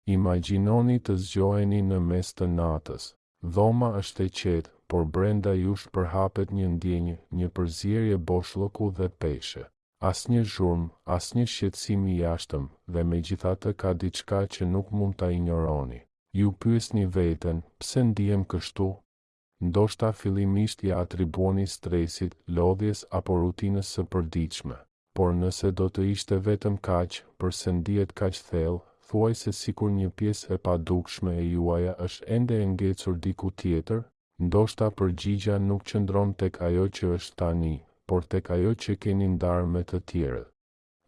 Imagjinoni të zgjoheni në mes të natës. Dhoma është e qetë, por brenda jush përhapet një ndjenjë, një përzierje boshllëku dhe peshe. Asnjë zhurmë, asnjë shqetësim i jashtëm, dhe megjithatë ka diçka që nuk mund ta injoroni. Ju pyesni veten, pse ndihem kështu? Ndoshta fillimisht ja atribuoni stresit, lodhjes apo rutinës së përditshme. Por nëse do të ishte vetëm kaq, përse ndihet kaq thellë, thuaj se sikur një pjesë e padukshme e juaja është ende e ngecur diku tjetër, ndoshta përgjigja nuk qëndron tek ajo që është tani, por tek ajo që keni ndarë me të tjerët.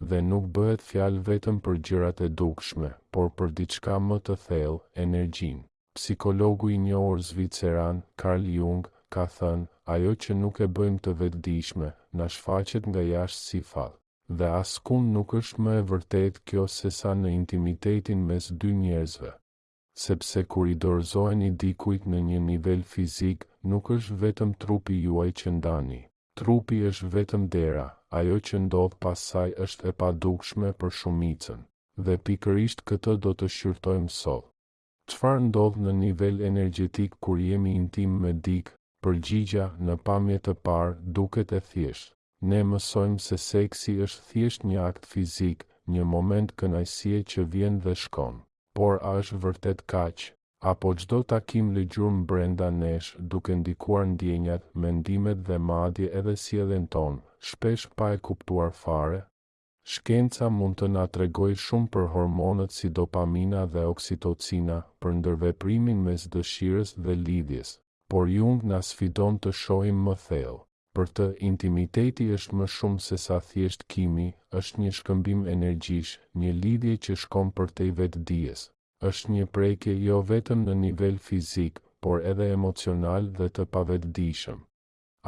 Dhe nuk bëhet fjalë vetëm për gjërat e dukshme, por për diçka më të thellë, energjinë. Psikologu i njohur zviceran, Carl Jung, ka thënë, ajo që nuk e bëjmë të vetëdijshme, na shfaqet nga jashtë si fat. Dhe askund nuk është më e vërtet kjo se sa në intimitetin mes dy njerëzve. Sepse kur i dorëzoheni dikujt në një nivel fizik, nuk është vetëm trupi juaj që ndani. Trupi është vetëm dera, ajo që ndodh pas saj është e padukshme për shumicën. Dhe pikërisht këtë do të shqyrtojmë sot. Çfarë ndodh në nivel energjetik kur jemi intim me dikë? Përgjigja në pamje të parë duket e thjeshtë. Ne mësojmë se seksi është thjesht një akt fizik, një moment kënaqësie që vjen dhe shkon. Por a është vërtet kaq? Apo çdo takim lëgjurm brenda nesh, duke ndikuar ndjenjat, mendimet dhe madje edhe sjelljen tonë, shpesh pa e kuptuar fare? Shkenca mund të na tregojë shumë për hormonët si dopamina dhe oksitocina, për ndërveprimin mes dëshirës dhe lidhjes, por Jung na sfidon të shohim më thellë. Për të, intimiteti është më shumë se sa thjesht kimi, është një shkëmbim energjish, një lidhje që shkon përtej vetdijes. Është një prekje jo vetëm në nivel fizik, por edhe emocional dhe të pavetdijshëm.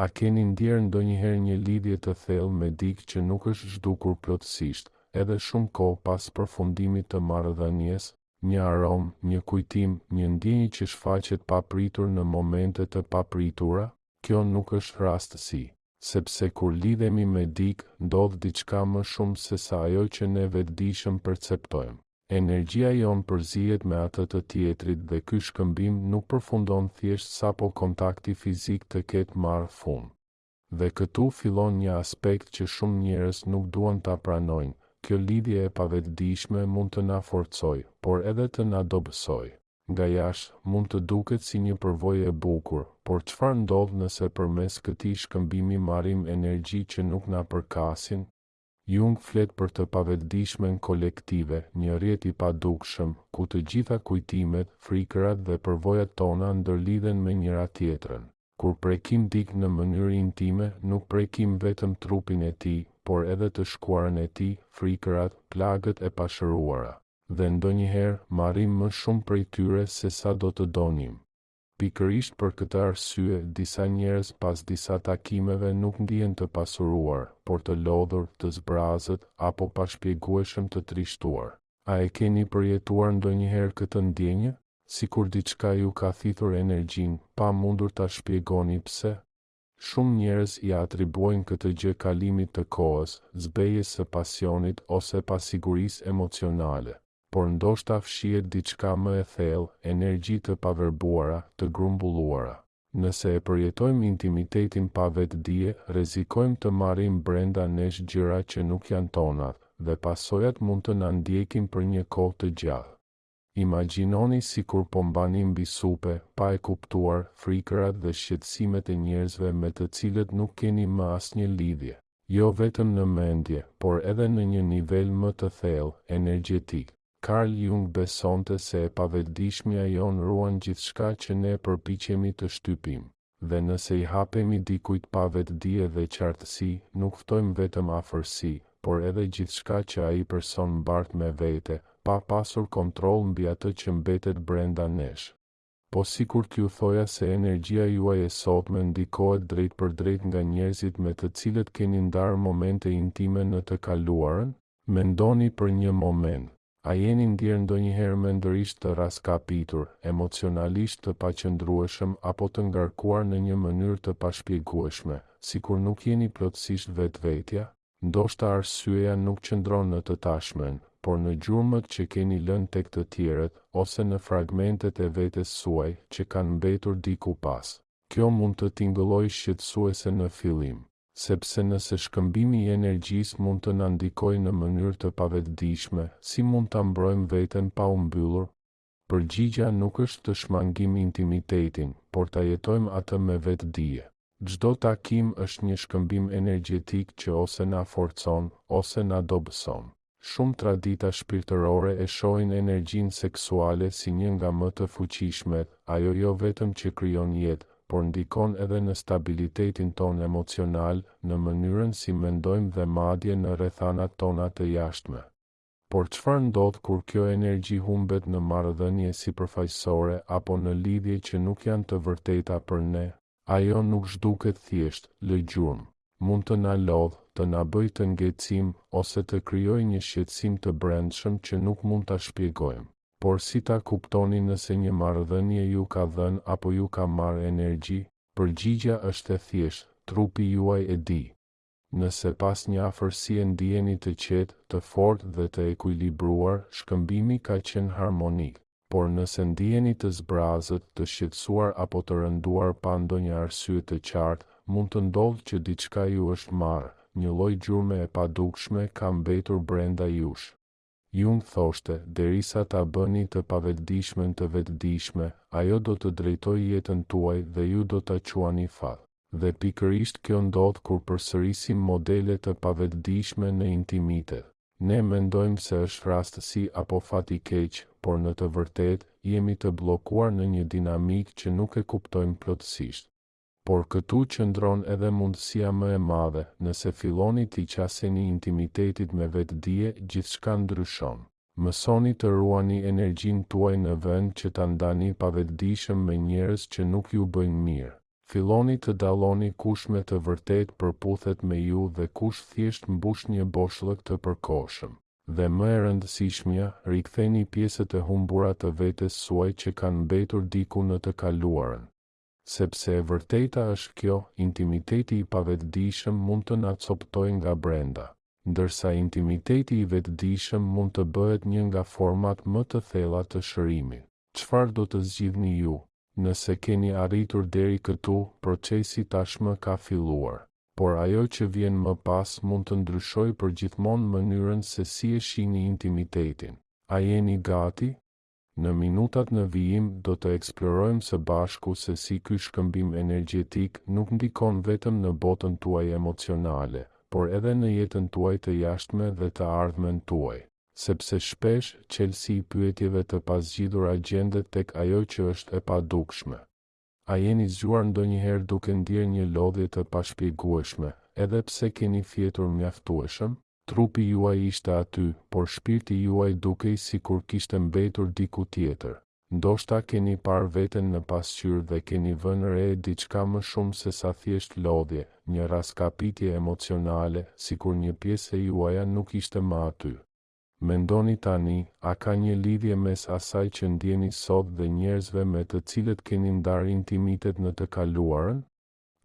A keni ndjerë ndonjëherë një lidhje të thellë me dikë që nuk është zhdukur plotësisht, edhe shumë kohë pas përfundimit të marrëdhënies? Një aromë, një kujtim, një ndjenjë që shfaqet papritur në momente të papritura? Kjo nuk është rastësi, sepse kur lidhemi me dikë, ndodh diçka më shumë se sa ajo që ne vetëdijshëm perceptojmë. Energjia jon përzihet me atë të tjetrit dhe ky shkëmbim nuk përfundon thjesht sapo kontakti fizik të ketë marrë fund. Dhe këtu fillon një aspekt që shumë njerëz nuk duan ta pranojnë. Kjo lidhje e pavetëdijshme mund të na forcojë, por edhe të na dobësojë. Nga jashtë mund të duket si një përvojë e bukur, por çfarë ndodh nëse përmes këtij shkëmbimi marrim energji që nuk na përkasin? Jung flet për të pavetëdijshmen kolektive, një rrjet i padukshëm, ku të gjitha kujtimet, frikërat dhe përvojat tona ndërlidhen me njëra tjetrën. Kur prekim dikë në mënyrë intime, nuk prekim vetëm trupin e tij, por edhe të shkuarën e tij, frikërat, plagët e pashëruara. Dhe ndonjëherë marrim më shumë prej tyre se sa do të donim. Pikërisht për këtë arsye, disa njerëz pas disa takimeve nuk ndihen të pasuruar, por të lodhur, të zbrazët, apo pa shpjegueshëm të trishtuar. A e keni përjetuar ndonjëherë këtë ndjenjë? Sikur diçka ju ka thithur energjinë, pa mundur ta shpjegoni pse? Shumë njerëz i atribuojnë këtë gjë kalimit të kohës, zbejjes së pasionit ose pasigurisë emocionale. Por ndoshta fshihet diçka më e thellë, energji të paverbuara, të grumbulluara. Nëse e përjetojmë intimitetin pa vetdije, rrezikojmë të marrim brenda nesh gjëra që nuk janë tona, dhe pasojat mund të na ndjekin për një kohë të gjallë. Imagjinoni sikur po mbani mbi supe, pa e kuptuar, frikërat dhe shqetësimet e njerëzve me të cilët nuk keni më asnjë lidhje. Jo vetëm në mendje, por edhe në një nivel më të thellë, energjetik. Carl Jung besonte se e pavetëdijshmja jon ruan gjithçka që ne përpiqemi të shtypim. Dhe nëse i hapemi dikujt pa vetdije dhe qartësi, nuk ftojmë vetëm afërsi, por edhe gjithçka që ai person mbart me vete, pa pasur kontroll mbi atë që mbetet brenda nesh. Po sikur t'ju thoja se energjia juaj e sotme ndikohet drejt për drejt nga njerëzit me të cilët keni ndarë momente intime në të kaluarën? Mendoni për një moment. A jeni ndjerë ndonjëherë mendërisht të raskapitur, emocionalisht të paqëndrueshëm apo të ngarkuar në një mënyrë të pashpjegueshme, sikur nuk jeni plotësisht vetvetja? Ndoshta arsyeja nuk qëndron në të tashmen, por në gjurmët që keni lënë tek të tjerët, ose në fragmentet e vetes suaj që kanë mbetur diku pas. Kjo mund të tingëllojë shqetësuese në fillim, sepse nëse shkëmbimi i energjisë mund të na ndikojë në mënyrë të pavetëdijshme, si mund ta mbrojmë veten pa u mbyllur? Përgjigjja nuk është të shmangim intimitetin, por ta jetojmë atë me vetëdije. Çdo takim është një shkëmbim energjetik që ose na forcon, ose na dobëson. Shumë tradita shpirtërore e shohin energjinë seksuale si një nga më të fuqishmet, ajo jo vetëm që krijon jetë, por ndikon edhe në stabilitetin ton emocional, në mënyrën si mendojmë dhe madje në rrethanat tona të jashtme. Por çfarë ndodh kur kjo energji humbet në marrëdhënie sipërfaqësore apo në lidhje që nuk janë të vërteta për ne? Ajo nuk zhduket thjesht, lëgjurm. Mund të na lodh, të na bëjë të ngjecim, ose të krijojë një shqetësim të brendshëm që nuk mund ta shpjegojmë. Por si ta kuptoni nëse një marrëdhënie ju ka dhënë apo ju ka marrë energji? Përgjigjja është e thjeshtë, trupi juaj e di. Nëse pas një afërsie ndiheni të qetë, të fortë dhe të ekuilibruar, shkëmbimi ka qenë harmonik. Por nëse ndiheni të zbrazët, të shqetësuar apo të rënduar pa ndonjë arsye të qartë, mund të ndodhë që diçka ju është marrë, një lloj gjurme e padukshme ka mbetur brenda jush. Jung thoshte, derisa ta bëni të pavetëdijshmen të vetëdijshme, ajo do të drejtojë jetën tuaj dhe ju do ta quani fat. Dhe pikërisht kjo ndodh kur përsërisim modele të pavetëdijshme në intimitet. Ne mendojmë se është rastësi apo fat i keq, por në të vërtetë jemi të bllokuar në një dinamikë që nuk e kuptojmë plotësisht. Por këtu qëndron edhe mundësia më e madhe, nëse filloni t'i qaseni intimitetit me vetëdije, gjithçka ndryshon. Mësoni të ruani energjinë tuaj në vend që ta ndani pavetëdijshëm me njerëz që nuk ju bëjnë mirë. Filloni të dalloni kush me të vërtet përputhet me ju dhe kush thjesht mbush një boshllëk të përkohshëm. Dhe më e rëndësishmja, riktheni pjesët e humbura të vetes suaj që kanë mbetur diku në të kaluarën. Sepse e vërteta është kjo, intimiteti i pavetëdijshëm mund të na coptojë nga brenda, ndërsa intimiteti i vetëdijshëm mund të bëhet një nga format më të thella të shërimit. Çfarë do të zgjidhni ju? Nëse keni arritur deri këtu, procesi tashmë ka filluar. Por ajo që vjen më pas mund të ndryshojë përgjithmonë mënyrën se si e shihni intimitetin. A jeni gati? Në minutat në vijim do të eksplorojmë së bashku se si ky shkëmbim energjetik nuk ndikon vetëm në botën tuaj emocionale, por edhe në jetën tuaj të jashtme dhe të ardhmen tuaj. Sepse shpesh qelësi i pyetjeve të pasgjidhura gjendet tek ajo që është e padukshme. A jeni zgjuar ndonjëherë duke ndier një lodhje të pashpjegueshme, edhe pse keni fjetur mjaftueshëm? Trupi juaj ishte aty, por shpirti juaj dukej sikur kishte mbetur diku tjetër. Ndoshta keni parë veten në pasqyrë dhe keni vënë re diçka më shumë se sa thjesht lodhje, një raskapitje emocionale, sikur një pjesë e juaja nuk ishte më aty. Mendoni tani, a ka një lidhje mes asaj që ndjeni sot dhe njerëzve me të cilët keni ndarë intimitet në të kaluarën?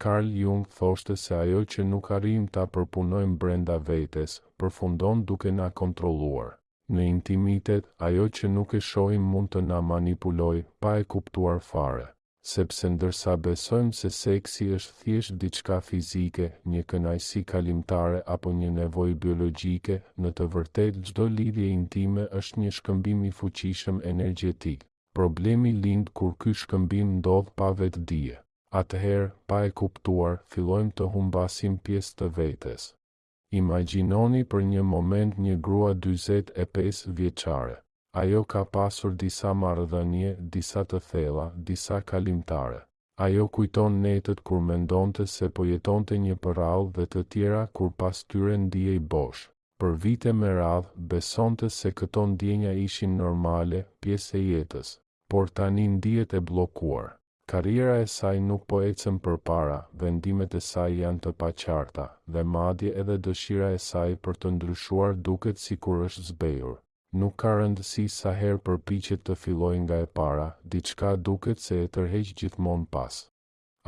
Carl Jung thoshte se ajo që nuk arrijmë ta përpunojmë brenda vetes, përfundon duke na kontrolluar. Në intimitet, ajo që nuk e shohim mund të na manipulojë, pa e kuptuar fare. Sepse ndërsa besojmë se seksi është thjesht diçka fizike, një kënaqësi kalimtare apo një nevojë biologjike, në të vërtetë çdo lidhje intime është një shkëmbim i fuqishëm energjetik. Problemi lind kur ky shkëmbim ndodh pa vetëdije. Atëherë, pa e kuptuar, fillojmë të humbasim pjesë të vetes. Imagjinoni për një moment një grua 45 vjeçare. Ajo ka pasur disa marrëdhënie, disa të thella, disa kalimtare. Ajo kujton netët kur mendonte se po jetonte një përrallë dhe të tjera kur pas tyre ndihej bosh. Për vite me radhë, besonte se këto ndjenja ishin normale, pjesë e jetës, por tani ndihet e bllokuar. Karriera e saj nuk po ecën përpara, vendimet e saj janë të paqarta, dhe madje edhe dëshira e saj për të ndryshuar duket sikur është zbehur. Nuk ka rëndësi sa herë përpiqet të fillojë nga e para, diçka duket se e tërheq gjithmonë pas.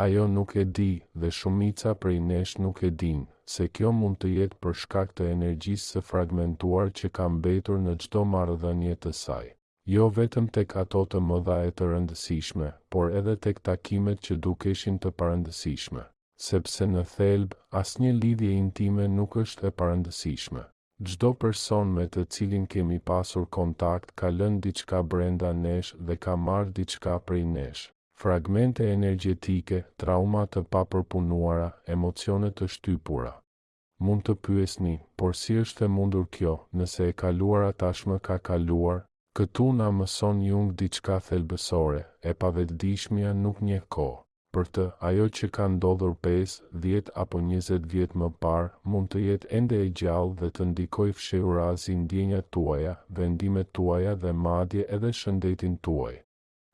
Ajo nuk e di dhe shumica prej nesh nuk e din se kjo mund të jetë për shkak të energjisë së fragmentuar që ka mbetur në çdo marrëdhënie të saj. Jo vetëm tek ato të mëdha e të rëndësishme, por edhe tek takimet që dukeshin të parëndësishme, sepse në thelb asnjë lidhje intime nuk është e parëndësishme. Çdo person me të cilin kemi pasur kontakt ka lënë diçka brenda nesh dhe ka marrë diçka prej nesh. Fragmente energjetike, trauma të papërpunuara, emocione të shtypura. Mund të pyesni, por si është e mundur kjo, nëse e kaluara tashmë ka kaluar? Këtu na mëson Jung diçka thelbësore, e pavetëdijshmja nuk njeh kohë. Për të, ajo që ka ndodhur 5, 10 apo 20 vjet më parë, mund të jetë ende e gjallë dhe të ndikojë fshehurazi ndjenjat tuaja, vendimet tuaja dhe madje edhe shëndetin tuaj.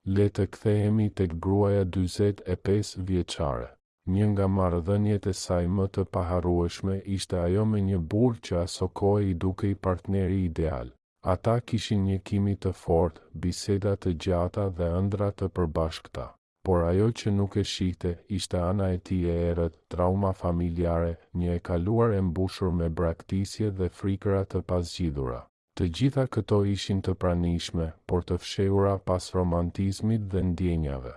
Le të kthehemi tek gruaja 45 vjeçare. Një nga marrëdhëniet e saj më të paharrueshme ishte ajo me një burr që aso kohë i dukej partneri ideal. Ata kishin një kimi të fortë, biseda të gjata dhe ëndra të përbashkëta. Por ajo që nuk e shihte ishte ana e tij e errët, trauma familjare, një e kaluar e mbushur me braktisje dhe frikëra të pazgjidhura. Të gjitha këto ishin të pranishme, por të fshehura pas romantizmit dhe ndjenjave.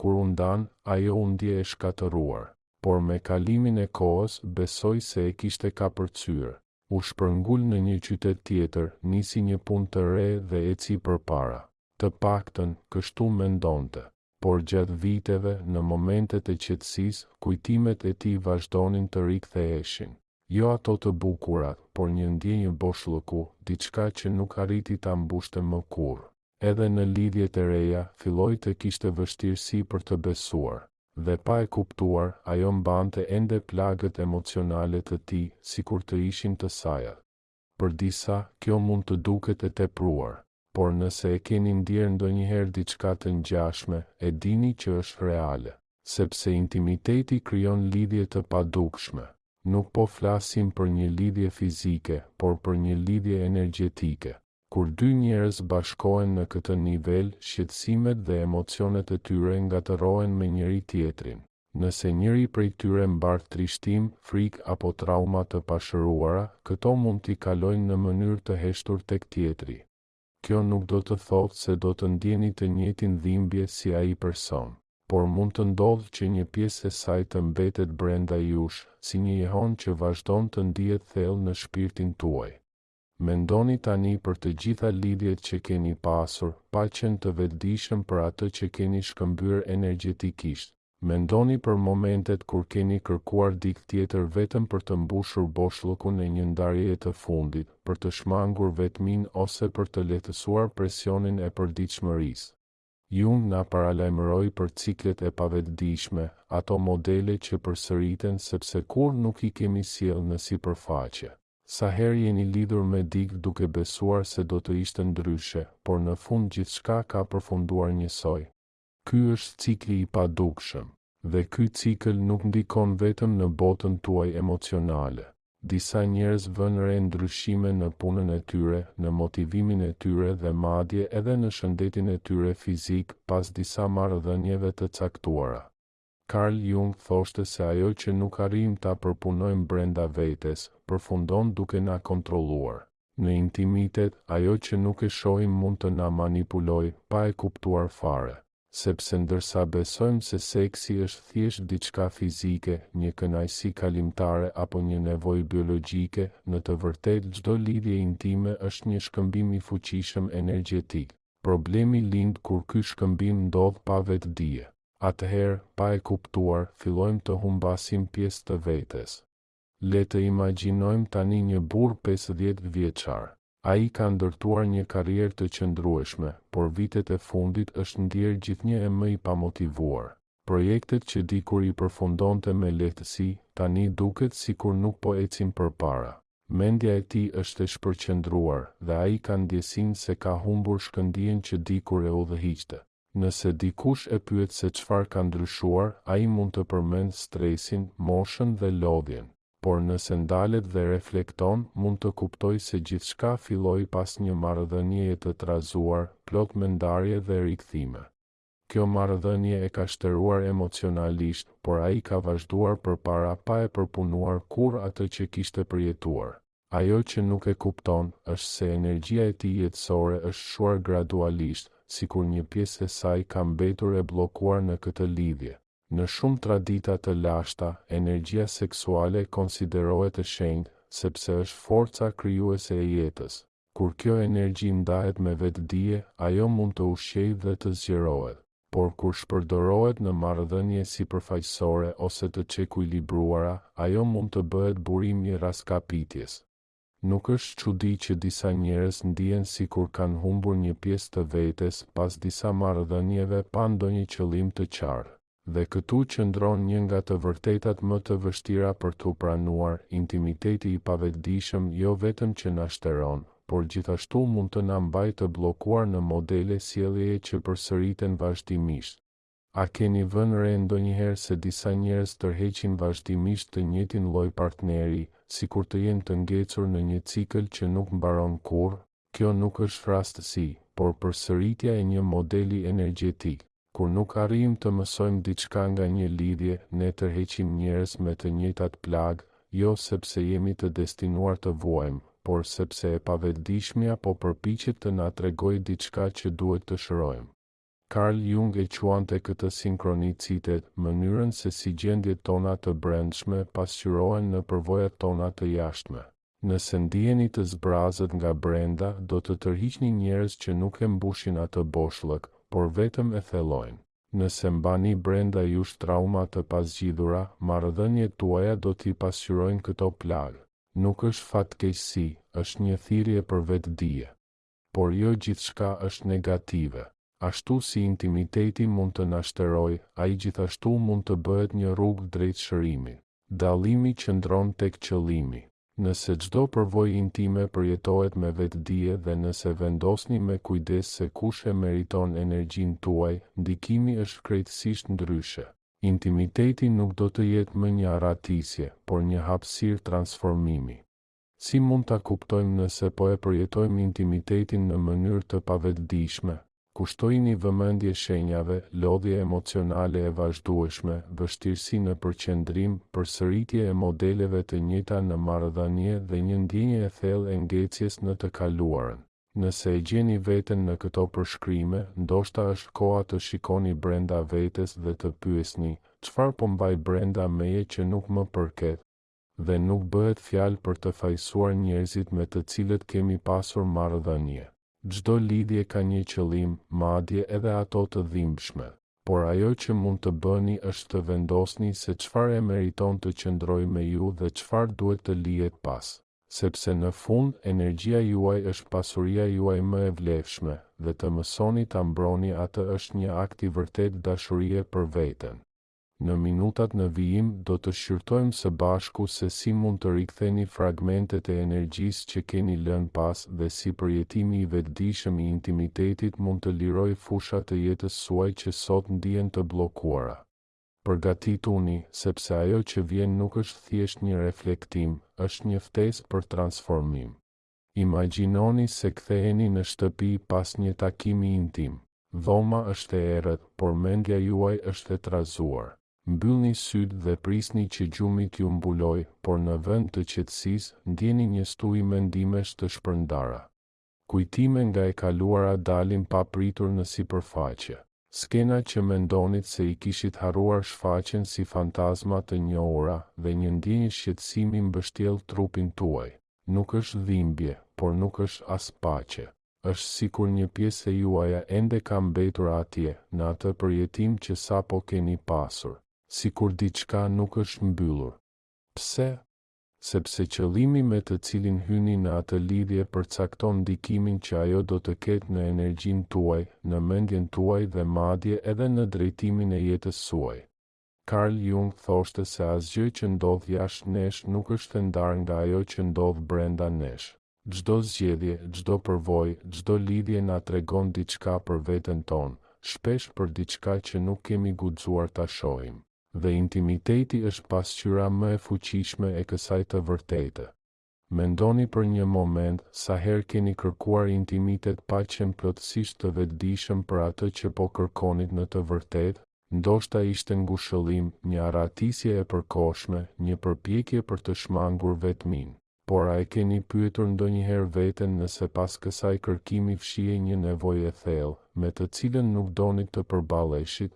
Kur u ndan, ajo u ndje e shkatëruar, por me kalimin e kohës besoi se e kishte kapërcyer. U shpërngul në një qytet tjetër, nisi një punë të re dhe eci përpara. Të paktën, kështu mendonte. Por gjatë viteve, në momentet e qetësisë, kujtimet e tij vazhdonin të riktheheshin. Jo ato të bukurat, por një ndjenjë boshllëku, diçka që nuk arriti ta mbushte më kurrë. Edhe në lidhjet e reja, filloi të kishte vështirësi për të besuar. Dhe pa e kuptuar, ajo mbante ende plagët emocionale të tij, sikur të ishin të saj. Për disa, kjo mund të duket e tepruar, por nëse e keni ndjerë ndonjëherë diçka të ngjashme, e dini që është reale, sepse intimiteti krijon lidhje të padukshme. Nuk po flasim për një lidhje fizike, por për një lidhje energjetike. Kur dy njerëz bashkohen në këtë nivel, shqetësimet dhe emocionet e tyre ngatërohen me njëri tjetrin. Nëse njëri prej tyre mbart trishtim, frikë apo trauma të pashëruara, këto mund t'i kalojnë në mënyrë të heshtur tek tjetri. Kjo nuk do të thotë se do të ndjeni të njëjtin dhimbje si ai person, por mund të ndodhë që një pjesë e saj të mbetet brenda jush, si një jehon që vazhdon të ndihet thellë në shpirtin tuaj. Mendoni tani për të gjitha lidhjet që keni pasur, pa qenë të vetëdijshëm për atë që keni shkëmbyer energjetikisht. Mendoni për momentet kur keni kërkuar dikë tjetër vetëm për të mbushur boshllëkun e një ndarjeje të fundit, për të shmangur vetmin ose për të lehtësuar presionin e përditshmërisë. Jung na paralajmëroi për ciklet e pavetëdijshme, ato modele që përsëriten sepse kur nuk i kemi sjellë në sipërfaqe. Sa herë jeni lidhur me dikë duke besuar se do të ishte ndryshe, por në fund gjithçka ka përfunduar njësoj. Ky është cikli i padukshëm, dhe ky cikël nuk ndikon vetëm në botën tuaj emocionale. Disa njerëz vënë re ndryshime në punën e tyre, në motivimin e tyre dhe madje edhe në shëndetin e tyre fizik pas disa marrëdhënieve të caktuara. Carl Jung thoshte se ajo që nuk arrijmë ta përpunojmë brenda vetes, përfundon duke na kontrolluar. Në intimitet, ajo që nuk e shohim mund të na manipulojë pa e kuptuar fare, sepse ndërsa besojmë se seksi është thjesht diçka fizike, një kënaqësi kalimtare apo një nevojë biologjike, në të vërtetë çdo lidhje intime është një shkëmbim i fuqishëm energjetik. Problemi lind kur ky shkëmbim ndodh pa vetëdije. Atëherë, pa e kuptuar, fillojmë të humbasim pjesë të vetes. Le të imagjinojmë tani një burr 50 vjeçar. Ai ka ndërtuar një karrierë të qëndrueshme, por vitet e fundit është ndjerë gjithnjë e më i pamotivuar. Projektet që dikur i përfundonte me lehtësi, tani duket sikur nuk po ecin përpara. Mendja e tij është e shpërqendruar dhe ai ka ndjesinë se ka humbur shkëndijën që dikur e udhëhiqte. Nëse dikush e pyet se çfarë ka ndryshuar, ai mund të përmend stresin, moshën dhe lodhjen. Por nëse ndalet dhe reflekton, mund të kuptoj se gjithçka filloi pas një marrëdhënieje të trazuar, plot me ndarje dhe rikthime. kjo marrëdhënie e ka shtëruar emocionalisht, por ai ka vazhduar përpara pa e përpunuar kur atë që kishte përjetuar. Ajo që nuk e kupton është se energjia e tij jetësore është shuar gradualisht, sikur një pjesë e saj ka mbetur e bllokuar në këtë lidhje. Në shumë tradita të lashta, energjia seksuale konsiderohet e shenjtë, sepse është forca krijuese e jetës. Kur kjo energji ndahet me vetdije, ajo mund të ushqejë dhe të zgjerohet. Por kur shpërdorohet në marrëdhënie sipërfaqësore ose të çekuilibruara, ajo mund të bëhet burim i raskapitjes. Nuk është çudi që disa njerëz ndihen sikur kanë humbur një pjesë të vetes pas disa marrëdhënieve pa ndonjë qëllim të qartë. Dhe këtu qëndron një nga të vërtetat më të vështira për t'u pranuar, intimiteti i pavetdijshëm jo vetëm që na shtëron, por gjithashtu mund të na mbajë të bllokuar në modele sjelljeje që përsëriten vazhdimisht. A keni vënë re ndonjëherë se disa njerëz tërheqin vazhdimisht të njëjtin lloj partneri, sikur të jenë të ngecur në një cikël që nuk mbaron kurrë? Kjo nuk është rastësi, por përsëritja e një modeli energjetik. Kur nuk arrijmë të mësojmë diçka nga një lidhje, ne tërheqim njerëz me të njëjtat plagë, jo sepse jemi të destinuar të vuajmë, por sepse e pavetdijshmja po përpiqet të na tregojë diçka që duhet të shërojmë. Carl Jung e quante këtë sinkronicitet, mënyrën se si gjendjet tona të brendshme pasqyrohen në përvojat tona të jashtme. Nëse ndiheni të zbrazët nga brenda, do të tërhiqni njerëz që nuk e mbushin atë boshllëk, por vetëm e thellojnë. Nëse mbani brenda jush trauma të pasgjidhura, marrëdhëniet tuaja do t'i pasqyrojnë këto plagë. Nuk është fatkeqësi, është një thirrje për vetdije. Por jo gjithçka është negative. Ashtu si intimiteti mund të na shtërojë, ai gjithashtu mund të bëhet një rrugë drejt shërimit. Dallimi qëndron tek qëllimi. Nëse çdo përvojë intime përjetohet me vetdije dhe nëse vendosni me kujdes se kush e meriton energjinë tuaj, ndikimi është krejtësisht ndryshe. Intimiteti nuk do të jetë më një arratisje, por një hapësirë transformimi. Si mund ta kuptojmë nëse po e përjetojmë intimitetin në mënyrë të pavetdijshme? Kushtojini vëmendje shenjave, lodhje emocionale e vazhdueshme, vështirësi në përqendrim, përsëritje e modeleve të njëjta në marrëdhënie dhe një ndjenjë e thellë e ngecjes në të kaluarën. Nëse e gjeni veten në këto përshkrime, ndoshta është koha të shikoni brenda vetes dhe të pyesni, çfarë po mbaj brenda meje që nuk më përket? Dhe nuk bëhet fjalë për të fajsuar njerëzit me të cilët kemi pasur marrëdhënie. Çdo lidhje ka një qëllim, madje edhe ato të dhimbshme. Por ajo që mund të bëni është të vendosni se çfarë e meriton të qëndrojë me ju dhe çfarë duhet të lihet pas. Sepse në fund, energjia juaj është pasuria juaj më e vlefshme, dhe të mësoni ta mbroni atë është një akt i vërtet dashurie për veten. Në minutat në vijim do të shqyrtojmë së bashku se si mund të riktheni fragmentet e energjisë që keni lënë pas dhe si përjetimi i vetdijshëm i intimitetit mund të lirojë fusha të jetës suaj që sot ndihen të bllokuara. Përgatituni, sepse ajo që vjen nuk është thjesht një reflektim, është një ftesë për transformim. Imagjinoni se ktheheni në shtëpi pas një takimi intim. Dhoma është e errët, por mendja juaj është e trazuar. Mbyllni sytë dhe prisni që gjumit ju mbuloj, por në vend të qetësisë, ndjeni një stuj mendimesh të shpërndara. Kujtime nga e kaluara dalin pa pritur në sipërfaqe. Skena që mendonit se i kishit harruar shfaqen si fantazma të njohura dhe një ndjenjë shqetësimi mbështjell trupin tuaj. Nuk është dhimbje, por nuk është as paqe. Është sikur një pjesë e juaja ende ka mbetur atje, në atë përjetim që sapo keni pasur. Sikur diçka nuk është mbyllur. Pse? Sepse qëllimi me të cilin hyni në atë lidhje përcakton ndikimin që ajo do të ketë në energjinë tuaj, në mendjen tuaj dhe madje edhe në drejtimin e jetës suaj. Carl Jung thoshte se asgjë që ndodh jashtë nesh nuk është e ndarë nga ajo që ndodh brenda nesh. Çdo zgjedhje, çdo përvojë, çdo lidhje na tregon diçka për veten tonë, shpesh për diçka që nuk kemi guxuar ta shohim. Dhe intimiteti është pasqyra më e fuqishme e kësaj të vërtetë. Mendoni për një moment sa herë keni kërkuar intimitet paqen plotësisht të vetëdijshëm për atë që po kërkonit në të vërtetë. Ndoshta ishte ngushëllim, një arratisje e përkohshme, një përpjekje për të shmangur vetmin. Por a e keni pyetur ndonjëherë veten nëse pas kësaj kërkimi fshihej një nevojë e thellë, me të cilën nuk donit të përballeshit?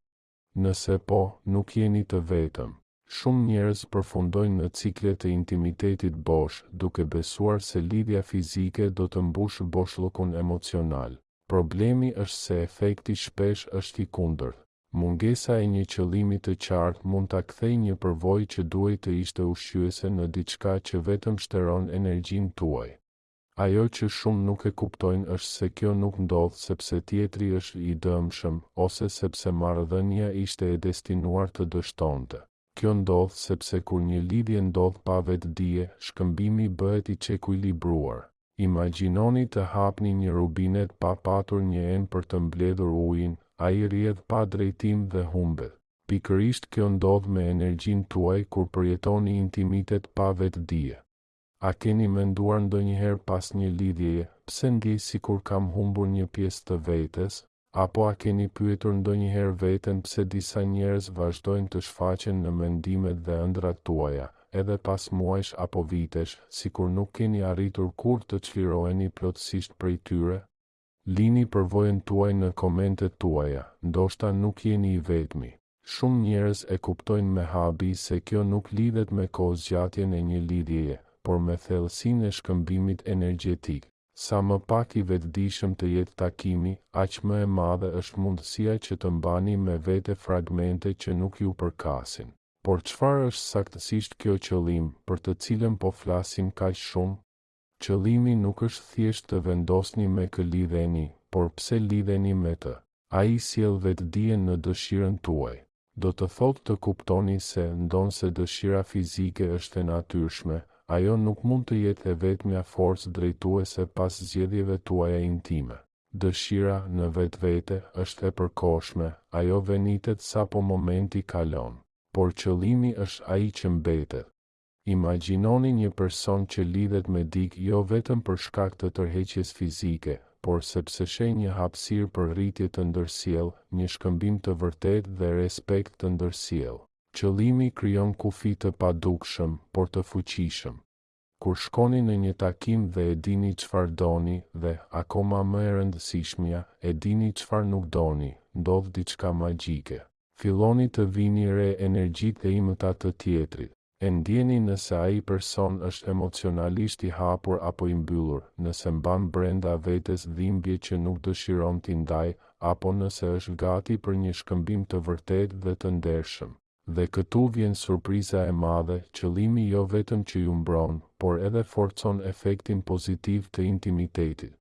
Nëse po, nuk jeni të vetëm. Shumë njerëz përfundojnë në cikle të intimitetit bosh, duke besuar se lidhja fizike do të mbushë boshllëkun emocional. Problemi është se efekti shpesh është i kundërt. Mungesa e një qëllimi të qartë mund ta kthejë një përvojë që duhej të ishte ushqyese në diçka që vetëm shtëron energjinë tuaj. Ajo që shumë nuk e kuptojnë është se kjo nuk ndodh sepse tjetri është i dëmshëm, ose sepse marrëdhënia ishte e destinuar të dështonte. Kjo ndodh sepse kur një lidhje ndodh pa vetëdije, shkëmbimi bëhet i çekuilibruar. Imagjinoni të hapni një rubinet pa patur një enë për të mbledhur ujin, ai rrjedh pa drejtim dhe humbet. Pikërisht kjo ndodh me energjinë tuaj kur përjetoni intimitet pa vetëdije. A keni menduar ndonjëherë pas një lidhjeje, pse ndjej sikur kam humbur një pjesë të vetes? Apo a keni pyetur ndonjëherë veten pse disa njerëz vazhdojnë të shfaqen në mendimet dhe ëndrat tuaja, edhe pas muajsh apo vitesh, sikur nuk keni arritur kur të çliroheni plotësisht prej tyre? Lini përvojën tuaj në komentet tuaja, ndoshta nuk jeni i vetmi. Shumë njerëz e kuptojnë me habi se kjo nuk lidhet me kohëzgjatjen e një lidhjeje, por me thellësinë e shkëmbimit energjetik. Sa më pak i vetëdijshëm të jetë takimi, aq më e madhe është mundësia që të mbani me vete fragmente që nuk ju përkasin. Por çfarë është saktësisht kjo qëllim, për të cilën po flasim kaq shumë? Qëllimi nuk është thjesht të vendosni me kë lidheni, por pse lidheni me të. Ai sjell vetëdijen në dëshirën tuaj. Do të thotë të kuptoni se ndonse dëshira fizike është e natyrshme, ajo nuk mund të jetë e vetmja forcë drejtuese pas zgjedhjeve tuaja intime. Dëshira në vetvete është e përkohshme, ajo venitet sapo momenti kalon, por qëllimi është ai që mbetet. Imagjinoni një person që lidhet me dikë jo vetëm për shkak të tërheqjes fizike, por sepse sheh një hapësirë për rritje të ndërsjellë, një shkëmbim të vërtetë dhe respekt të ndërsjellë. Qëllimi krijon kufi të padukshëm, por të fuqishëm. Kur shkoni në një takim dhe e dini çfarë doni dhe, akoma më e rëndësishmja, e dini çfarë nuk doni, ndodh diçka magjike. Filloni të vini re energjitë e imëta të tjetrit. E ndjeni nëse ai person është emocionalisht i hapur apo i mbyllur, nëse mban brenda vetes dhimbje që nuk dëshiron t'i ndaj, apo nëse është gati për një shkëmbim të vërtetë dhe të ndershëm. Dhe këtu vjen surpriza e madhe, qëllimi jo vetëm që ju mbron, por edhe forcon efektin pozitiv të intimitetit.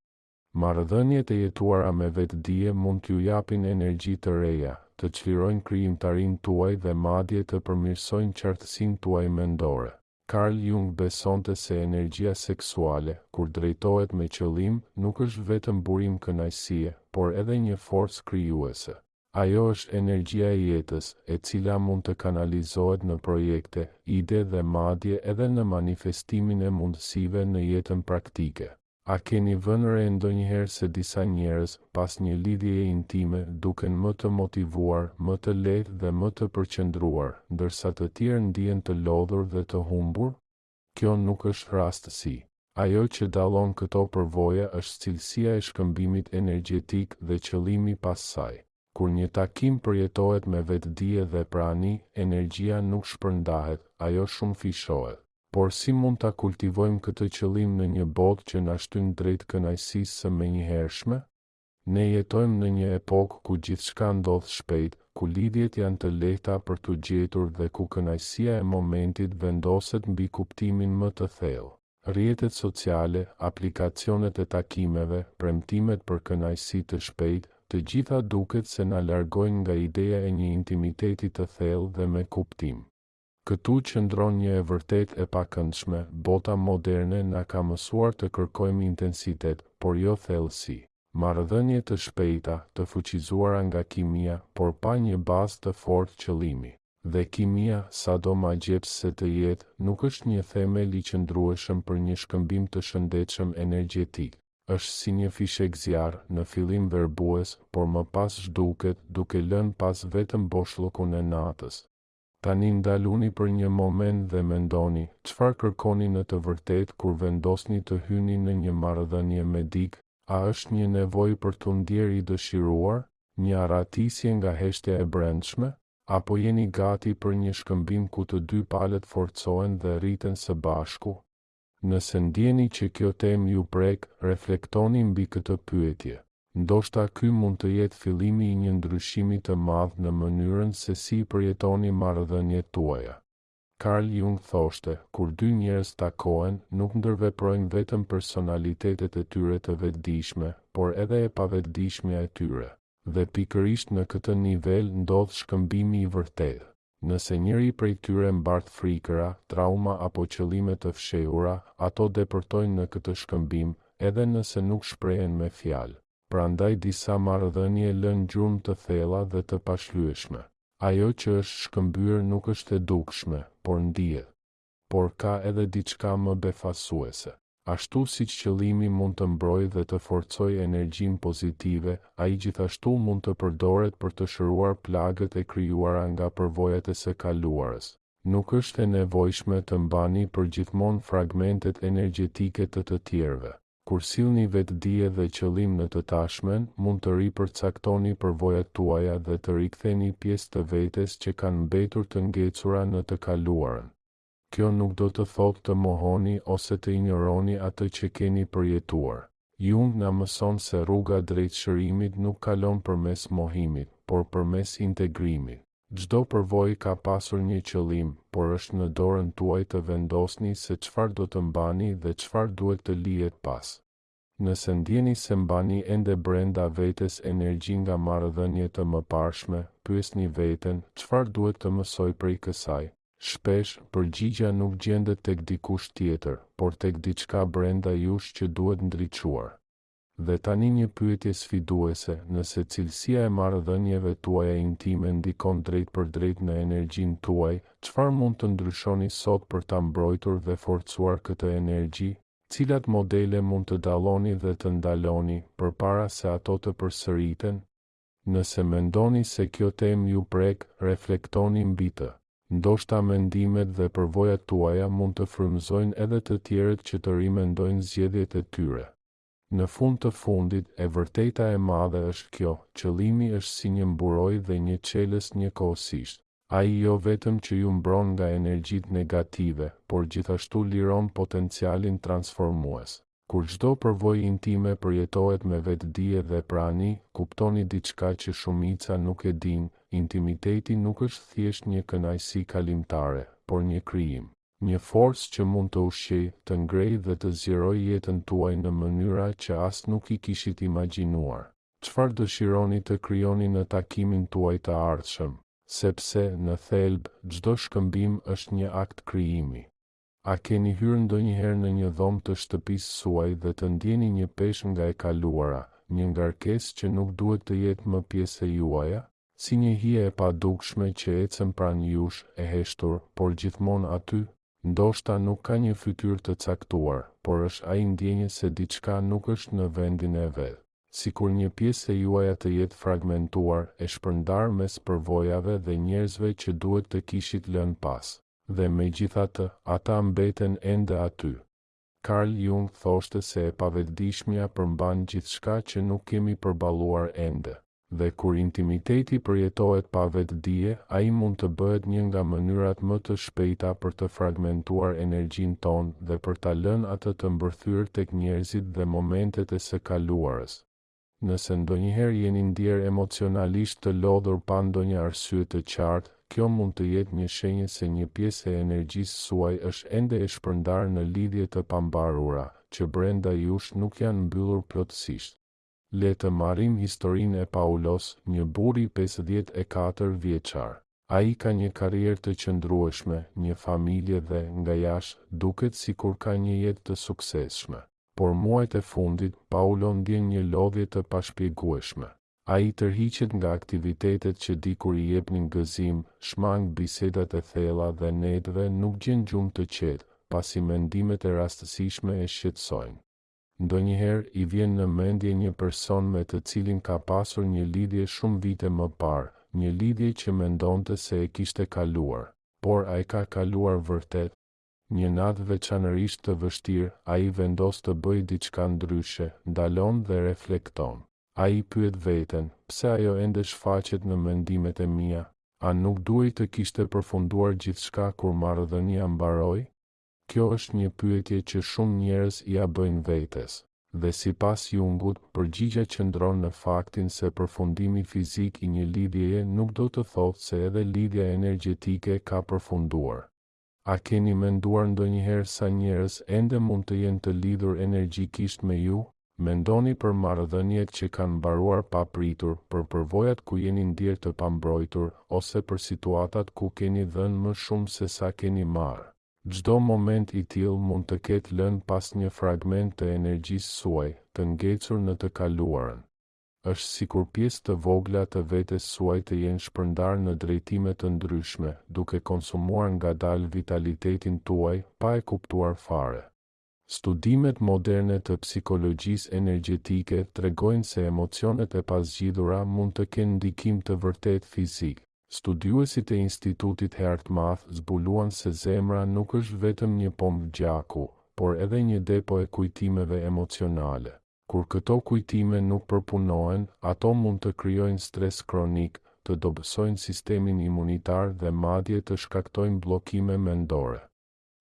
Marrëdhëniet e jetuara me vetëdije mund t'ju japin energji të reja, të çlirojnë krijimtarinë tuaj dhe madje të përmirësojnë qartësinë tuaj mendore. Carl Jung besonte se energjia seksuale, kur drejtohet me qëllim, nuk është vetëm burim kënaqësie, por edhe një forcë krijuese. Ajo është energjia e jetës, e cila mund të kanalizohet në projekte, ide dhe madje edhe në manifestimin e mundësive në jetën praktike. A keni vënë re ndonjëherë se disa njerëz, pas një lidhjeje intime, duken më të motivuar, më të lehtë dhe më të përqendruar, ndërsa të tjerë ndihen të lodhur dhe të humbur? Kjo nuk është rastësi. Ajo që dallon këto përvoja është cilësia e shkëmbimit energjetik dhe qëllimi pas saj. Kur një takim përjetohet me vetëdije dhe prani, energjia nuk shpërndahet, ajo shumë fishohet. Por si mund ta kultivojmë këtë qëllim në një botë që na shtyn drejt kënaqësisë së menjëhershme? Ne jetojmë në një epokë ku gjithçka ndodh shpejt, ku lidhjet janë të lehta për t'u gjetur dhe ku kënaqësia e momentit vendoset mbi kuptimin më të thellë. Rrjetet sociale, aplikacionet e takimeve, premtimet për kënaqësi të shpejtë, të gjitha duket se na largojnë nga ideja e një intimiteti të thellë dhe me kuptim. Këtu qëndron një e vërtet e pakëndshme, bota moderne na ka mësuar të kërkojmë intensitet, por jo thellësi. Marrëdhënie të shpejta, të fuqizuara nga kimia, por pa një bazë të fortë qëllimi. Dhe kimia, sado ma gjeps se të jetë, nuk është një themel i qëndrueshëm për një shkëmbim të shëndetshëm energjetik. Është si një fishek zjarr, në fillim verbues, por më pas zhduket, duke lënë pas vetëm boshllokun e natës. Tani ndaluni për një moment dhe mendoni, çfarë kërkoni në të vërtetë kur vendosni të hyni në një marrëdhënie me dikë? A është një nevojë për t'u ndjerë i dëshiruar, një aratisje nga heshtja e brendshme, apo jeni gati për një shkëmbim ku të dy palët forcohen dhe rriten së bashku? Nëse ndjeni që kjo temë ju prek, reflektoni mbi këtë pyetje. Ndoshta ky mund të jetë fillimi i një ndryshimi të madh në mënyrën se si përjetoni marrëdhëniet tuaja. Carl Jung thoshte, kur dy njerëz takohen, nuk ndërveprojnë vetëm personalitetet e tyre të vetëdijshme, por edhe e pavetëdijshmja e tyre. Dhe pikërisht në këtë nivel ndodh shkëmbimi i vërtetë. Nëse njëri prej tyre mbart frikëra, trauma apo qëllime të fshehura, ato depërtojnë në këtë shkëmbim, edhe nëse nuk shprehen me fjalë. Prandaj disa marrëdhënie lën gjurmë të thella dhe të pashlyeshme. Ajo që është shkëmbyer nuk është e dukshme, por ndihet. Por ka edhe diçka më befasuese. Ashtu siç qëllimi mund të mbrojë dhe të forcojë energjinë pozitive, ai gjithashtu mund të përdoret për të shëruar plagët e krijuara nga përvojat e së kaluarës. Nuk është e nevojshme të mbani përgjithmonë fragmentet energjetike të tjerëve. Kur sillni vetëdije dhe qëllim në të tashmen, mund të ripërcaktoni përvojat tuaja dhe të riktheni pjesë të vetes që kanë mbetur të ngecura në të kaluarën. Kjo nuk do të thotë të mohoni ose të injoroni atë që keni përjetuar. Jung na mëson se rruga drejt shërimit nuk kalon përmes mohimit, por përmes integrimit. Çdo përvojë ka pasur një qëllim, por është në dorën tuaj të vendosni se çfarë do të mbani dhe çfarë duhet të lihet pas. Nëse ndjeni se mbani ende brenda vetes energji nga marrëdhënie të mëparshme, pyesni veten, çfarë duhet të mësoj prej kësaj? Shpesh, përgjigjja nuk gjendet tek dikush tjetër, por tek diçka brenda jush që duhet ndriçuar. Dhe tani një pyetje sfiduese, nëse cilësia e marrëdhënieve tuaja intime ndikon drejt për drejt në energjinë tuaj, çfarë mund të ndryshoni sot për ta mbrojtur dhe forcuar këtë energji? Cilat modele mund të dalloni dhe të ndaloni, përpara se ato të përsëriten? Nëse mendoni se kjo temë ju prek, reflektoni mbi të. Ndoshta mendimet dhe përvojat tuaja mund të frymëzojnë edhe të tjerët që të rimendojnë zgjedhjet e tyre. Në fund të fundit, e vërteta e madhe është kjo, qëllimi është si një mburoj dhe një çelës njëkohësisht. Ai jo vetëm që ju mbron nga energjitë negative, por gjithashtu liron potencialin transformues. Kur çdo përvojë intime përjetohet me vetëdije dhe prani, kuptoni diçka që shumica nuk e dinë, intimiteti nuk është thjesht një kënaqësi kalimtare, por një krijim. Një forcë që mund të ushqejë, të ngrejë dhe të zgjerojë jetën tuaj në mënyra që as nuk i kishit imagjinuar. Çfarë dëshironi të krijoni në takimin tuaj të ardhshëm? Sepse, në thelb, çdo shkëmbim është një akt krijimi. A keni hyrë ndonjëherë në një dhomë të shtëpisë suaj dhe të ndjeni një peshë nga e kaluara, një ngarkesë që nuk duhet të jetë më pjesë e juaja? Si një hije e padukshme që ecën pranë jush, e heshtur, por gjithmonë aty? Ndoshta nuk ka një fytyrë të caktuar, por është ai ndjenjë se diçka nuk është në vendin e vet. Sikur një pjesë e juaja të jetë fragmentuar, e shpërndar mes përvojave dhe njerëzve që duhet të kishit lënë pas. Dhe megjithatë, ata mbeten ende aty. Carl Jung thoshte se e pavetëdijshmja përmban gjithçka që nuk kemi përballuar ende. Dhe kur intimiteti përjetohet pa vetëdije, ai mund të bëhet një nga mënyrat më të shpejta për të fragmentuar energjinë tonë dhe për ta lënë atë të mbërthyer tek njerëzit dhe momentet e së kaluarës. Nëse ndonjëherë jeni ndier emocionalisht të lodhur pa ndonjë arsye të qartë, kjo mund të jetë një shenjë se një pjesë e energjisë suaj është ende e shpërndar në lidhje të pambarura, që brenda jush nuk janë mbyllur plotësisht. Le të marrim historinë e Paulos, një burr i 54 vjeçar. Ai ka një karrierë të qëndrueshme, një familje dhe, nga jashtë, duket sikur ka një jetë të suksesshme. Por muajt e fundit, Paulo ndjen një lodhje të pashpjegueshme. Ai tërhiqet nga aktivitetet që dikur I jepnin gëzim, shmang bisedat e thella dhe netëve nuk gjen gjumë të qetë, pasi mendimet e rastësishme e shqetësojnë. Ndonjëherë I vjen në mendje një person me të cilin ka pasur një lidhje shumë vite më parë, një lidhje që mendonte se e kishte kaluar, por ai ka kaluar vërtet. Një natë veçanërisht të vështirë, ai vendos të bëjë diçka ndryshe, ndalon dhe reflekton. Ai pyet veten, pse ajo ende shfaqet në mendimet e mia? A nuk duhej të kishte përfunduar gjithçka kur marrëdhënia mbaroi? Kjo është një pyetje që shumë njerëz ia bëjnë vetes. Dhe sipas Jungut, përgjigjja qëndron në faktin se përfundimi fizik I një lidhjeje nuk do të thotë se edhe lidhja energjetike ka përfunduar. A keni menduar ndonjëherë sa njerëz ende mund të jenë të lidhur energjikisht me ju? Mendoni për marrëdhëniet që kanë mbaruar pa pritur, për përvojat ku jeni ndjerë të pambrojtur, ose për situatat ku keni dhënë më shumë se sa keni marrë. Çdo moment I tillë mund të ketë lënë pas një fragment të energjisë suaj, të ngecur në të kaluarën. Është sikur pjesë të vogla të vetes suaj të jenë shpërndarë në drejtime të ndryshme, duke konsumuar ngadalë vitalitetin tuaj, pa e kuptuar fare. Studimet moderne të psikologjisë energjetike tregojnë se emocionet e pasgjidhura mund të kenë ndikim të vërtet fizik. Studiuesit e Institutit Heartmath zbuluan se zemra nuk është vetëm një pompë gjaku, por edhe një depo e kujtimeve emocionale. Kur këto kujtime nuk përpunohen, ato mund të krijojnë stres kronik, të dobësojnë sistemin imunitar dhe madje të shkaktojnë bllokime mendore.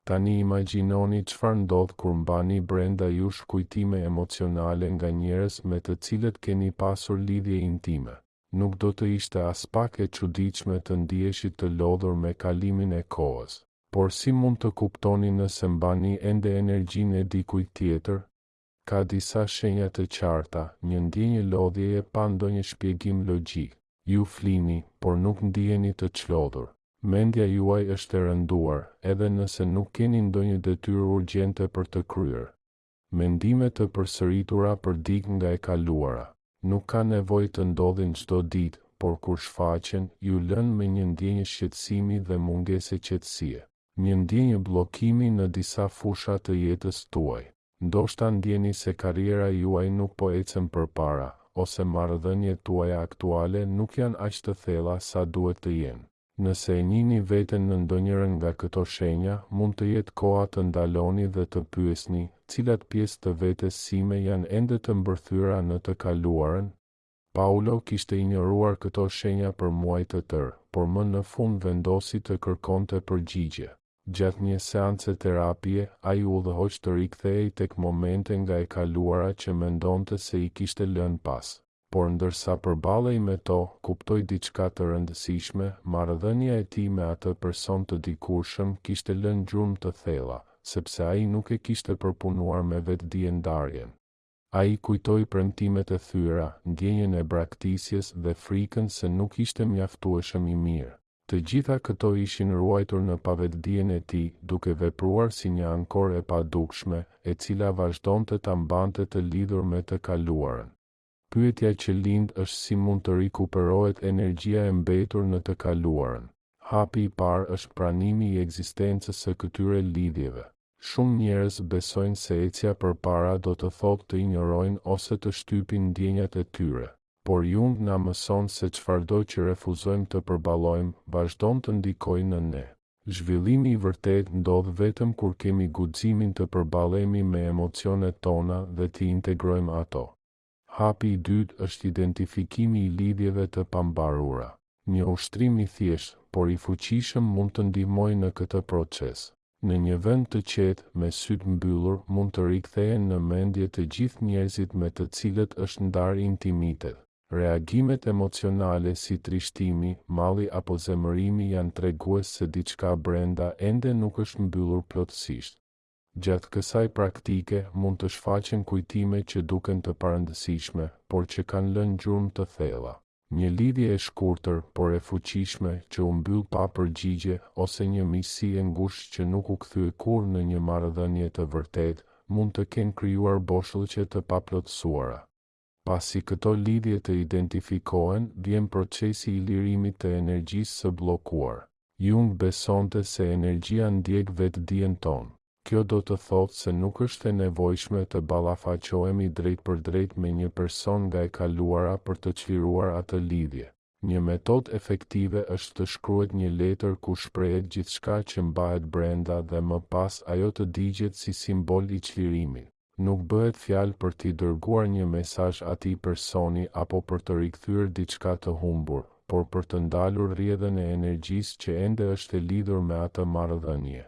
Tani imagjinoni çfarë ndodh kur mbani brenda jush kujtime emocionale nga njerëz me të cilët keni pasur lidhje intime. Nuk do të ishte as pak e çuditshme të ndiheshit të lodhur me kalimin e kohës. Por si mund të kuptoni nëse mbani ende energjinë e dikujt tjetër? Ka disa shenja të qarta, një ndjenjë lodhjeje pa ndonjë shpjegim logjik. Ju flini, por nuk ndiheni të çlodhur. Mendja juaj është e rënduar, edhe nëse nuk keni ndonjë detyrë urgjente për të kryer. Mendime të përsëritura përdik nga e kaluara. Nuk ka nevojë të ndodhin çdo ditë, por kur shfaqen, ju lën me një ndjenjë shqetësimi dhe mungese qetësie. Një ndjenjë bllokimi në disa fusha të jetës tuaj. Ndoshta ndjeni se karriera juaj nuk po ecën përpara, ose marrëdhëniet tuaja aktuale nuk janë aq të thella sa duhet të jenë. Nëse e njihni veten në ndonjërin nga këto shenja, mund të jetë koha të ndaloni dhe të pyesni, cilat pjesë të vetes sime janë ende të mbërthyera në të kaluarën? Paulo kishte injoruar këto shenja për muaj të tërë, por më në fund vendosi të kërkonte përgjigje. Gjatë një seance terapie, ai u udhëhoq të rikthehej tek momente nga e kaluara që mendonte se I kishte lënë pas. Por ndërsa përballej me to, kuptoi diçka të rëndësishme, marrëdhënia e tij me atë person të dikurshëm kishte lënë gjurmë të thella, sepse ai nuk e kishte përpunuar me vetdijendarjen. Ai kujtoi premtimet e thyera, ndjenjen e braktisjes dhe frikën se nuk ishte mjaftueshëm I mirë. Të gjitha këto ishin ruajtur në pavetdijen e tij, duke vepruar si një ankor e padukshme, e cila vazhdonte ta mbante të lidhur me të kaluarën. Pyetja që lind është si mund të rikuperohet energjia e mbetur në të kaluarën. Hapi I parë është pranimi I ekzistencës së këtyre lidhjeve. Shumë njerëz besojnë se ecja përpara do të thotë të injorojnë ose të shtypin ndjenjat e tyre. Por Jung na mëson se çfarëdo që refuzojmë të përballojmë, vazhdon të ndikojë në ne. Zhvillimi I vërtet ndodh vetëm kur kemi guximin të përballemi me emocionet tona dhe të integrojmë ato. Hapi I dytë është identifikimi I lidhjeve të pambarura. Një ushtrim I thjeshtë, por I fuqishëm mund të ndihmojë në këtë proces. Në një vend të qetë, me sytë mbyllur, mund të rikthehen në mendje të gjithë njerëzit me të cilët është ndarë intimitet. Reagimet emocionale si trishtimi, malli apo zemërimi janë tregues se diçka brenda ende nuk është mbyllur plotësisht. Gjatë kësaj praktike mund të shfaqen kujtime që duken të parëndësishme, por që kanë lënë gjurmë të thella. Një lidhje e shkurtër, por e fuqishme, që u mbyll pa përgjigje, ose një miqësi e ngushtë që nuk u kthye kurrë në një marrëdhënie të vërtetë, mund të kenë krijuar boshllëqe të paplotësuara. Pasi këto lidhje të identifikohen, vjen procesi i lirimit të energjisë së bllokuar. Jung besonte se energjia ndjek vetdijen tonë. Kjo do të thotë se nuk është e nevojshme të ballafaqohemi drejt për drejt me një person nga e kaluara për të çliruar atë lidhje. Një metodë efektive është të shkruhet një letër ku shprehet gjithçka që mbahet brenda dhe më pas ajo të digjet si simbol i çlirimit. Nuk bëhet fjalë për t'i dërguar një mesazh atij personi apo për të rikthyer diçka të humbur, por për të ndalur rrjedhën e energjisë që ende është e lidhur me atë marrëdhënie.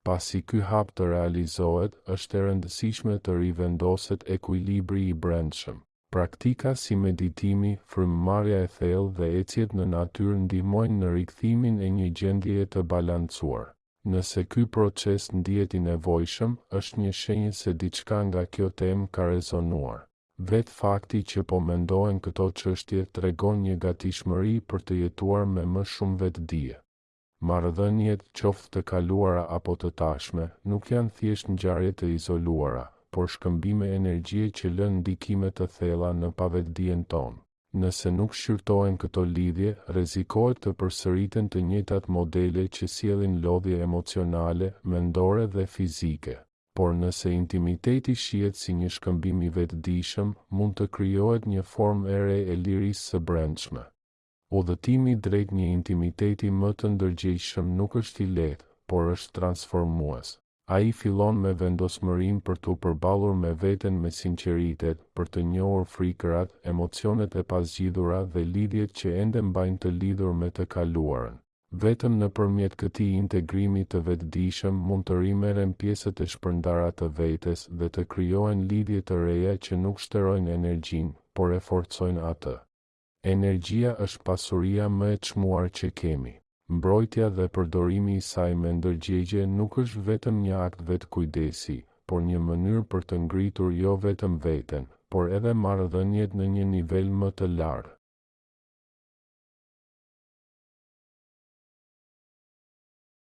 Pasi ky hap të realizohet, është e rëndësishme të rivendoset ekuilibri i brendshëm. Praktika si meditimi, frymëmarrja e thellë dhe ecjet në natyrë ndihmojnë në rikthimin e një gjendjeje të balancuar. Nëse ky proces ndihet i nevojshëm, është një shenjë se diçka nga kjo temë ka rezonuar. Vetë fakti që po mendohen këto çështje tregon një gatishmëri për të jetuar me më shumë vetdije. Marrëdhëniet, qoftë të kaluara apo të tashme, nuk janë thjesht ngjarje të izoluara, por shkëmbime energjie që lën ndikime të thella në pavetdijen tonë. Nëse nuk shqyrtohen këto lidhje, rrezikohet të përsëriten të njëjtat modele që sjellin lodhje emocionale, mendore dhe fizike. Por nëse intimiteti shihet si një shkëmbim i vetëdijshëm, mund të krijohet një formë e re e lirisë së brendshme. Udhëtimi drejt një intimiteti më të ndërgjegjshëm nuk është i lehtë, por është transformues. Ai fillon me vendosmërinë për t'u përballur me veten me sinqeritet, për të njohur frikërat, emocionet e pazgjidhura dhe lidhjet që ende mbajnë të lidhur me të kaluarën. Vetëm nëpërmjet këtij integrimi të vetëdijshëm mund të rimerren pjesët e shpërndara të vetes dhe të krijohen lidhje të reja që nuk shterojnë energjinë, por e forcojnë atë. Energjia është pasuria më e çmuar që kemi. Mbrojtja dhe përdorimi i saj me ndërgjegje nuk është vetëm një akt vetkujdesi, por një mënyrë për të ngritur jo vetëm veten, por edhe marrëdhëniet në një nivel më të lartë.